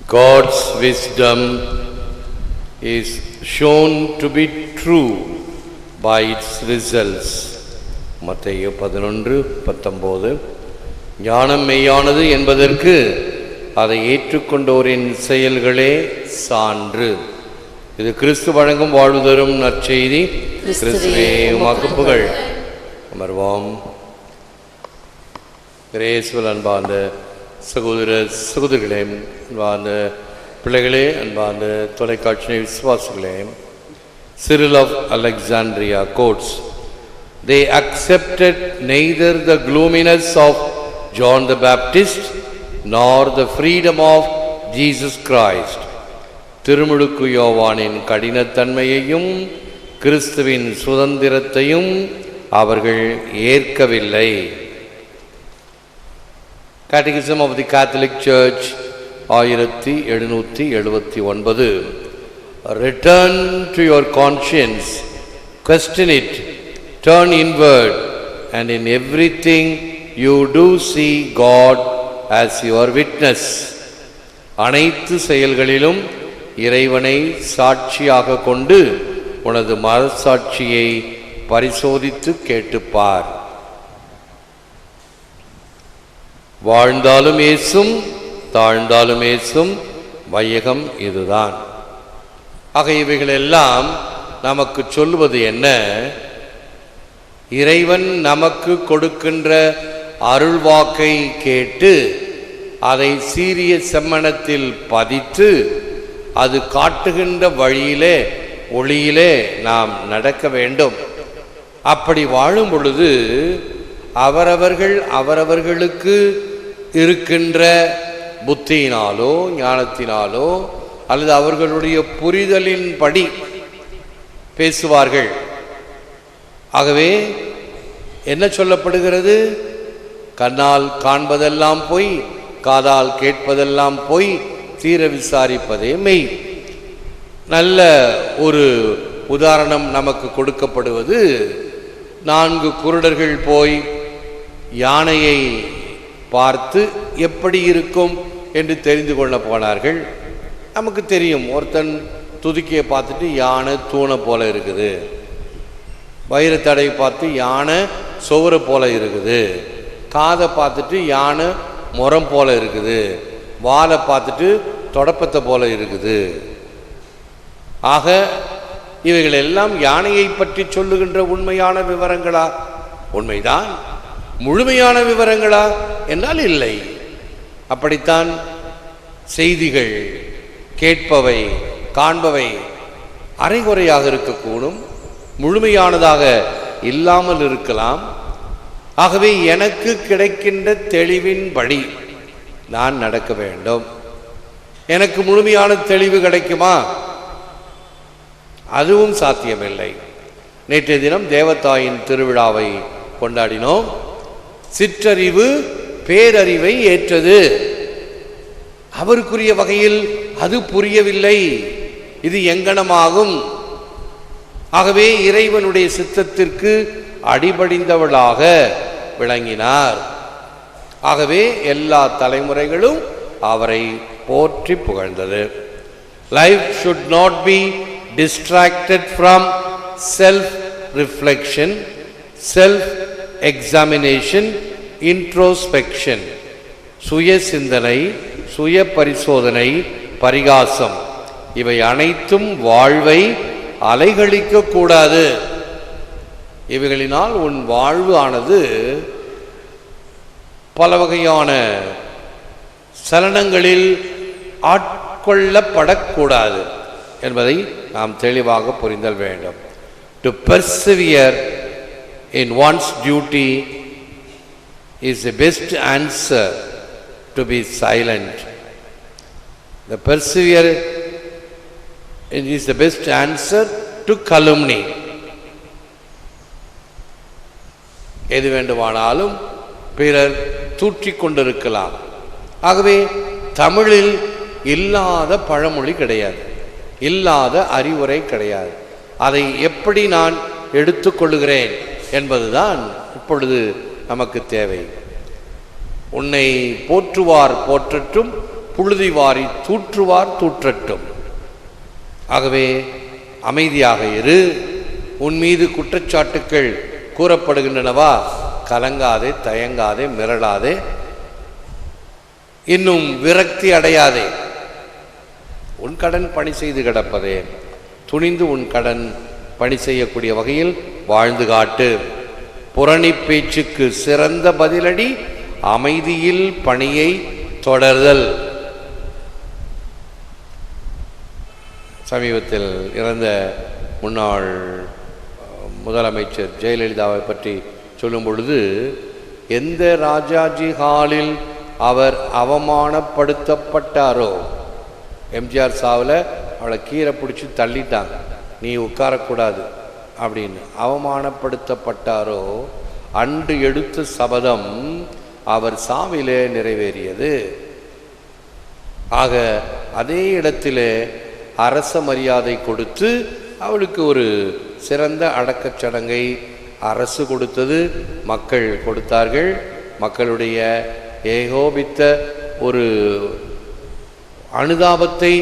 God's wisdom is shown to be true by its results. மத்தேயு 11:19. ஞானம் மெய்யானது என்பதற்கு அதை ஏற்றுக்கொண்டோரின் செயல்களே சான்று. இது கிறிஸ்து வழங்கும் வாழ்வு தரும் நற்செய்தி. கிறிஸ்துவே உமக்கு புகழ். அமர்வோம். இயேசுவில் அன்பார்ந்த சகோதர சகோதரிகளே, அன்பார்ந்த பிள்ளைகளே, அன்பார்ந்த தொலைக்காட்சி விசுவாசிகளே, Cyril of Alexandria quotes, "They accepted neither the gloominess of John the Baptist nor the freedom of Jesus Christ." திருமுழுக்கு யோவானின் கடினத்தன்மையையும் கிறிஸ்துவின் சுதந்திரத்தையும் அவர்கள் ஏற்கவில்லை. Catechism of the Catholic Church 1779. Return to your conscience, question it, turn inward, and in everything you do see God as your witness. அனைத்து செயல்களிலும் இறைவனை சாட்சியாக கொண்டு உனது மனசாட்சியை பரிசோதித்து கேட்டுப்பார். வாழ்ந்தாலும் ஏசும், தாழ்ந்தாலும் ஏசும் வையகம் இதுதான். ஆக இவைகளெல்லாம் நமக்கு சொல்லுவது என்ன? இறைவன் நமக்கு கொடுக்கின்ற அருள்வாக்கை கேட்டு அதை சீரிய செம்மனத்தில் பதித்து அது காட்டுகின்ற வழியிலே ஒளியிலே நாம் நடக்க வேண்டும். அப்படி வாழும் பொழுது அவரவர்களுக்கு இருக்கின்ற புத்தியினாலோ ஞானத்தினாலோ அல்லது அவர்களுடைய புரிதலின் படி பேசுவார்கள். ஆகவே என்ன சொல்லப்படுகிறது? கண்ணால் காண்பதெல்லாம் பொய், காதால் கேட்பதெல்லாம் பொய், தீர விசாரிப்பதே மெய். நல்ல ஒரு உதாரணம் நமக்கு கொடுக்கப்படுவது, 4 குருடர்கள் போய் யானையை பார்த்து எப்படி இருக்கும் என்று தெரிந்து கொள்ள போனார்கள். நமக்கு தெரியும், ஒருத்தன் துதிக்கையை பார்த்துட்டு யானை தூணை போல இருக்குது, வைரத்தடை பார்த்து யானை சுவரை போல இருக்குது, காதை பார்த்துட்டு யானை முரம் போல இருக்குது, வாலை பார்த்துட்டு தொடப்பத்தை போல இருக்குது. ஆக இவைகள் எல்லாம் யானையை பற்றி சொல்லுகின்ற உண்மையான விவரங்களா? உண்மைதான். முழுமையான விவரங்களா என்றால் இல்லை. அப்படித்தான் செய்திகள், கேட்பவை, காண்பவை அரைகுறையாக இருக்கக்கூடும், முழுமையானதாக இல்லாமல் இருக்கலாம். ஆகவே எனக்கு கிடைக்கின்ற தெளிவின்படி நான் நடக்க வேண்டும். எனக்கு முழுமையான தெளிவு கிடைக்குமா? அதுவும் சாத்தியமில்லை. நேற்றைய தினம் தேவதாயின் திருவிழாவை கொண்டாடினோம். சிற்றறிவு பேரறிவை ஏற்றது. அவருக்குரிய வகையில் அது புரியவில்லை. இது எங்கனமாகும்? ஆகவே இறைவனுடைய சித்தத்திற்கு அடிபடிந்தவளாக விளங்கினார். ஆகவே எல்லா தலைமுறைகளும் அவரை போற்றி புகழ்ந்தது. Life should not be distracted from self-reflection, self-examination, introspection. சுய சிந்தனை, சுய பரிசோதனை, பரிகாசம் இவை அனைத்தும் வாழ்வை அலைகழிக்க கூடாது. இவைகளினால் உன் வாழ்வு ஆனது பல வகையான சலனங்களில் ஆட்கொள்ளப்படக்கூடாது என்பதை நாம் தெளிவாக புரிந்தல் வேண்டும். To persevere in one's duty is the best answer to be silent. The persevere is the best answer to calumny. எது வேண்டுமானாலும் பிறர் தூற்றிக் கொண்டிருக்கலாம். ஆகவே தமிழில் இல்லாத பழமொழி கிடையாது, இல்லாத அறிவுரை கிடையாது. அதை எப்படி நான் எடுத்துக்கொள்கிறேன் என்பதுதான் இப்பொழுது நமக்கு தேவை. உன்னை போற்றுவார் போற்றட்டும், புழுதி வாரி தூற்றுவார் தூற்றட்டும். ஆகவே அமைதியாக இரு. உன் மீது குற்றச்சாட்டுக்கள் கூறப்படுகின்றனவா, கலங்காதே, தயங்காதே, மிரளாதே, இன்னும் விரக்தி அடையாதே. உன் கடன் பணி செய்து கிடப்பதே, துணிந்து உன் கடன் பணி செய்யக்கூடிய வகையில் வாழ்ந்து காட்டு. புரணி பேச்சுக்கு சிறந்த பதிலடி அமைதியில் பணியை தொடர்தல். சமீபத்தில் இறந்த முன்னாள் முதலமைச்சர் ஜெயலலிதாவை பற்றி சொல்லும் பொழுது, எந்த ராஜாஜி ஹாலில் அவர் அவமானப்படுத்தப்பட்டாரோ, எம்ஜிஆர் சாவில் அவளை கீரை பிடிச்சி தள்ளிட்டாங்க, நீ உட்காரக்கூடாது அப்படின்னு அவமானப்படுத்தப்பட்டாரோ, அன்று எடுத்த சபதம் அவர் சாவிலே நிறைவேறியது. ஆக அதே இடத்திலே அரச மரியாதை கொடுத்து அவளுக்கு ஒரு சிறந்த அடக்கச் சடங்கை அரசு கொடுத்தது, மக்கள் கொடுத்தார்கள். மக்களுடைய ஏகோபித்த ஒரு அனுதாபத்தை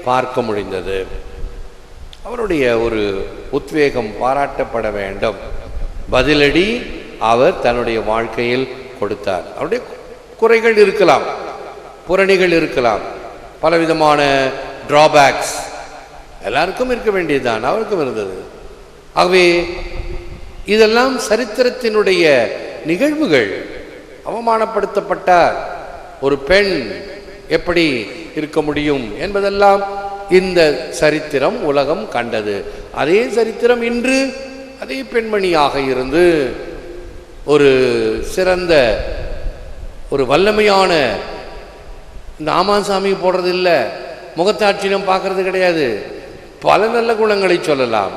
பார்க்க முடிந்தது. அவருடைய ஒரு உத்வேகம் பாராட்டப்பட வேண்டும். பதிலடி அவர் தன்னுடைய வாழ்க்கையில் கொடுத்தார். அவருடைய குறைகள் இருக்கலாம், புரணிகள் இருக்கலாம், பலவிதமான டிராபேக்ஸ் எல்லாருக்கும் இருக்க வேண்டியதுதான், அவருக்கும் இருந்தது. ஆகவே இதெல்லாம் சரித்திரத்தினுடைய நிகழ்வுகள். அவமானப்படுத்தப்பட்டார், ஒரு பெண் எப்படி இருக்க முடியும் என்பதெல்லாம் இந்த சரித்திரம் உலகம் கண்டது. அதே சரித்திரம் இன்று அதே பெண்மணியாக இருந்து ஒரு சிறந்த ஒரு வல்லமையான, இந்த ஆமாசாமி போடுறது இல்லை, முகத்தாட்சியம் பார்க்கறது கிடையாது, பல நல்ல குணங்களை சொல்லலாம்.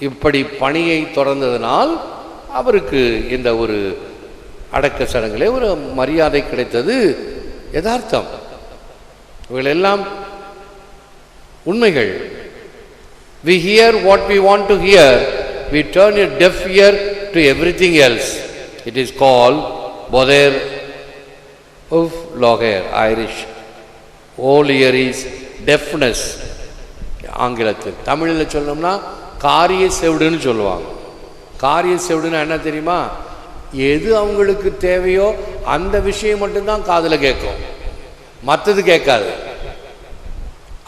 இப்படி பணியை தொடர்ந்ததனால் அவருக்கு இந்த ஒரு அடக்க சடங்கிலே ஒரு மரியாதை கிடைத்தது யதார்த்தம். இவைகளெல்லாம் உண்மைகள். We hear what we want to hear, we turn a deaf ear to everything else. It is called Bother of Lager, Irish. All ear is deafness. ஆங்கிலத்தில். தமிழில் சொல்லணும்னா காரிய செவிடுன்னு சொல்லுவாங்க. காரிய செவிடுன்னா என்ன தெரியுமா? எது அவங்களுக்கு தேவையோ அந்த விஷயம் மட்டும்தான் காதில் கேட்கும், மற்றது கேட்காது.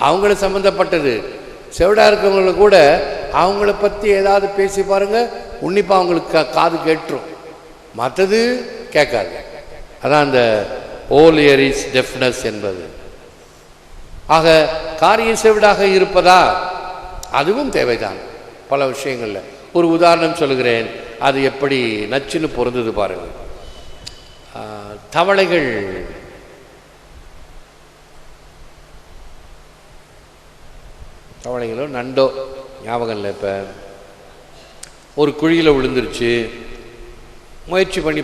அவங்கள சம்மந்தப்பட்டது. செவிடாக இருக்கிறவங்கள கூட அவங்கள பற்றி ஏதாவது பேசி பாருங்க, உன்னிப்பாக அவங்களுக்கு காது கேட்டுரும், மற்றது கேட்காது. அதான் அந்த all ear is deafness என்பது. ஆக காரிய செவிடாக இருப்பதா, அதுவும் தேவைதான் பல விஷயங்களில். ஒரு உதாரணம் சொல்லுகிறேன், அது எப்படி நச்சுன்னு பொருந்தது பாருங்க. தவளைகள் தவளைகளோ நண்டோ ஞாபகம் இல்லை, இப்போ ஒரு குழியில் விழுந்துருச்சு, முயற்சி பண்ணி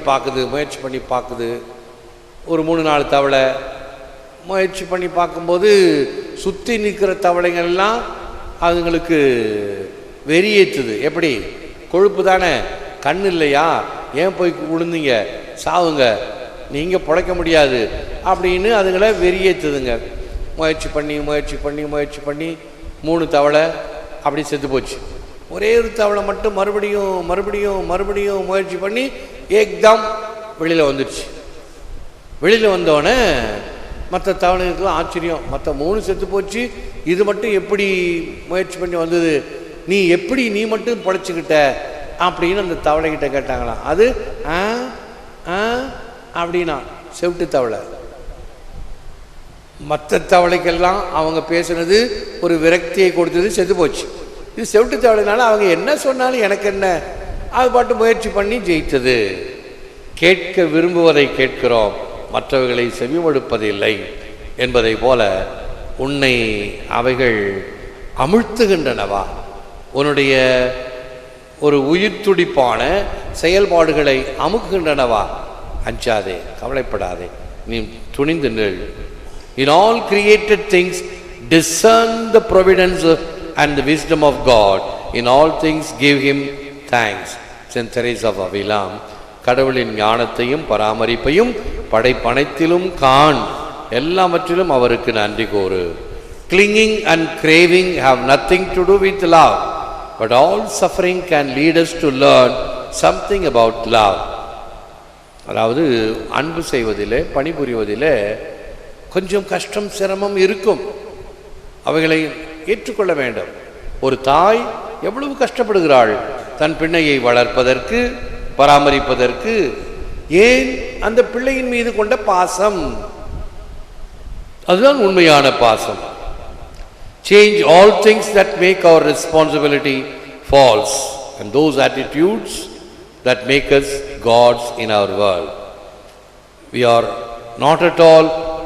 பார்க்குது. ஒரு 3-4 தவளை முயற்சி பண்ணி பார்க்கும்போது சுற்றி நிற்கிற தவளைங்கள்லாம் அதுங்களுக்கு வெறியேற்றுது. எப்படி? கொழுப்பு தானே, கண் இல்லையா, ஏன் போய் விழுந்தீங்க, சாவுங்க, நீங்கள் பிழைக்க முடியாது அப்படின்னு அதுங்களை வெறியேற்றுதுங்க. முயற்சி பண்ணி 3 தவளை அப்படி செத்து போச்சு. ஒரே ஒரு தவளை மட்டும் மறுபடியும் முயற்சி பண்ணி ஏக்தம் வெளியில் வந்துடுச்சு. வெளியில் வந்தோடனே மற்ற தவளைகளுக்கெல்லாம் ஆச்சரியம், மற்ற 3 செத்து போச்சு, இது மட்டும் எப்படி முயற்சி பண்ணி வந்தது, நீ மட்டும் பொழைச்சிக்கிட்ட அப்படின்னு அந்த தவளைகிட்ட கேட்டாங்களாம். அது அப்படின்னா செவிட்டு தவளை. மற்ற தவளைக்கெல்லாம் அவங்க பேசுனது ஒரு விரக்தியை கொடுத்தது, செத்து போச்சு. இது செவிட்டு தவளைனால அவங்க என்ன சொன்னாலும் எனக்கு என்ன, அது பாட்டு முயற்சி பண்ணி ஜெயித்தது. கேட்க விரும்புவதை கேட்கிறோம், மற்றவர்களை செவிமடுப்பதில்லை என்பதை போல உன்னை அவைகள் அமிழ்த்துகின்றனவா? உன்னுடைய ஒரு உயிர் துடிப்பான செயல்பாடுகளை அமுக்குகின்றனவா? அஞ்சாதே, கவலைப்படாதே, நீ துணிந்து நில். In all created things discern the providence and the wisdom of God. In all things give him thanks. Saint Teresa of Avila. கடவுளின் ஞானத்தையும் பராமரிப்பையும் படைப்பனைத்திலும் காண் எல்லாவற்றிலும் அவருக்கு நன்றி கூறு. Clinging and craving have nothing to do with love, but all suffering can lead us to learn something about love. அதாவது அன்பு செய்வதிலே, பணிபுரிவதிலே கொஞ்சம் கஷ்டம் சிரமம் இருக்கும். அவைகளை ஏற்றுக்கொள்ள வேண்டும். ஒரு தாய் எவ்வளவு கஷ்டப்படுகிறாள் தன் பிள்ளையை வளர்ப்பதற்கு, பராமரிப்பதற்கு. ஏன்? அந்த பிள்ளையின் மீது கொண்ட பாசம். அதுதான் உண்மையான பாசம். Change all things that make our responsibility false, and those attitudes that make us gods in our world. We are not at all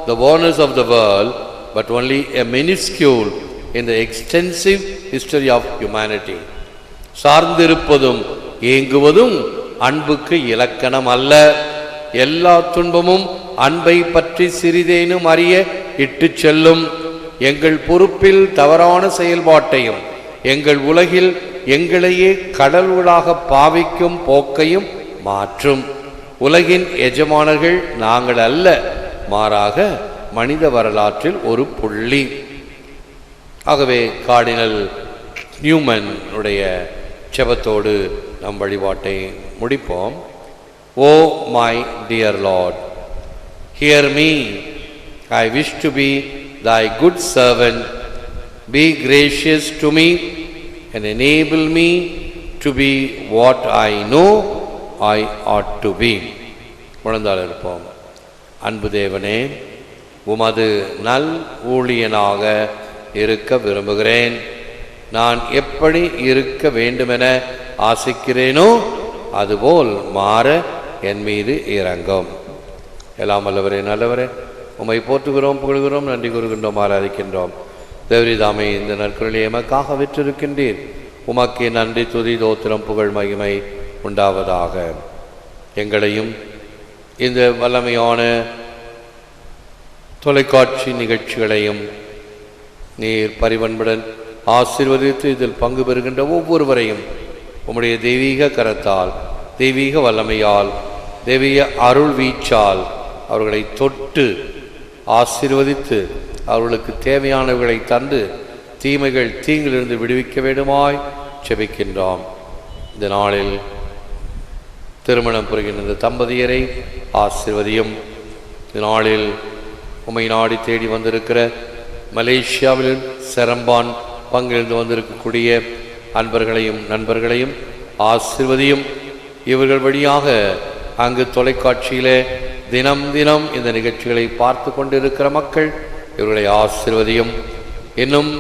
the owners of the world, but only a minuscule in the extensive history of humanity. சார்ந்திருப்பதும் ஏங்குவதும் அன்புக்கு இலக்கணம் அல்ல. எல்லா துன்பமும் அன்பை பற்றி சிறிதேனும் அறிய இட்டு செல்லும். எங்கள் பொறுப்பில் தவறான செயல்பாட்டையும் எங்கள் உலகில் எங்களையே கடவுளாக பாவிக்கும் போக்கையும் மாற்றும். உலகின் எஜமானர்கள் நாங்கள் அல்ல, மாறாக மனித வரலாற்றில் ஒரு புள்ளி. ஆகவே கார்டினல் நியூமன் உடைய ஜெபத்தோடு நம் வழிபாட்டை முடிப்போம். Oh my dear Lord, hear me. I wish to be thy good servant. Be gracious to me and enable me to be what I know I ought to be. முழந்தாள் இருப்போம். அன்பு தேவனே, உமது நல் ஊழியனாக இருக்க விரும்புகிறேன். நான் எப்படி இருக்க வேண்டுமென ஆசிக்கிறேனோ அதுபோல் மாற என் மீது இறங்கும். எல்லாம் வல்லவரே, நல்லவரே, உம்மை போற்றுகிறோம், புகழ்கிறோம், நன்றி கூறுகின்றோம், ஆராதிக்கின்றோம். தேவரிதாமை இந்த நற்குறளை எமக்காக விற்றிருக்கின்றீர். உமக்கே நன்றி, துதி, தோத்திரம், புகழ், மகிமை உண்டாவதாக. எங்களையும் இந்த வல்லமையான தொலைக்காட்சி நிகழ்ச்சிகளையும் நீர் பரிவன்புடன் ஆசீர்வதித்து இதில் பங்கு பெறுகின்ற ஒவ்வொருவரையும் உம்முடைய தெய்வீக கரத்தால், தெய்வீக வல்லமையால், தெய்வீக அருள் வீச்சால் அவர்களை தொட்டு ஆசீர்வதித்து அவர்களுக்கு தேவையானவர்களை தந்து தீமைகள் தீங்கிலிருந்து விடுவிக்க வேண்டுமாய் ஜெபிக்கின்றோம். இந்த நாளில் திருமணம் புரிகின்ற இந்த தம்பதியரை ஆசீர்வதியும். இந்த நாளில் உம்மை நாடி தேடி வந்திருக்கிற மலேசியாவில் செரம்பான் பங்கிலிருந்து வந்திருக்கக்கூடிய அன்பர்களையும் நண்பர்களையும் ஆசீர்வதியும். இவர்கள் வழியாக அங்கு தொலைக்காட்சியிலே தினம் தினம் இந்த நிகழ்ச்சிகளை பார்த்து கொண்டிருக்கிற மக்கள் இவர்களை ஆசீர்வதியும். இன்னும்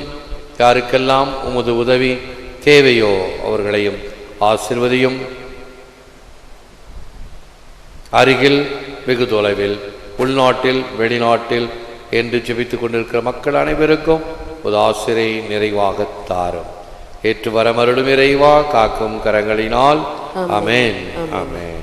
யாருக்கெல்லாம் உமது உதவி தேவையோ அவர்களையும் ஆசீர்வதியும். அருகில், வெகு தொலைவில், உள்நாட்டில், வெளிநாட்டில் என்று ஜெபித்துக் கொண்டிருக்கிற மக்கள் அனைவருக்கும் ஒரு ஆசிரை நிறைவாக தாரும். ஏற்று வரமருளும் இறைவா, காக்கும் கரங்களினால். ஆமென், ஆமென்.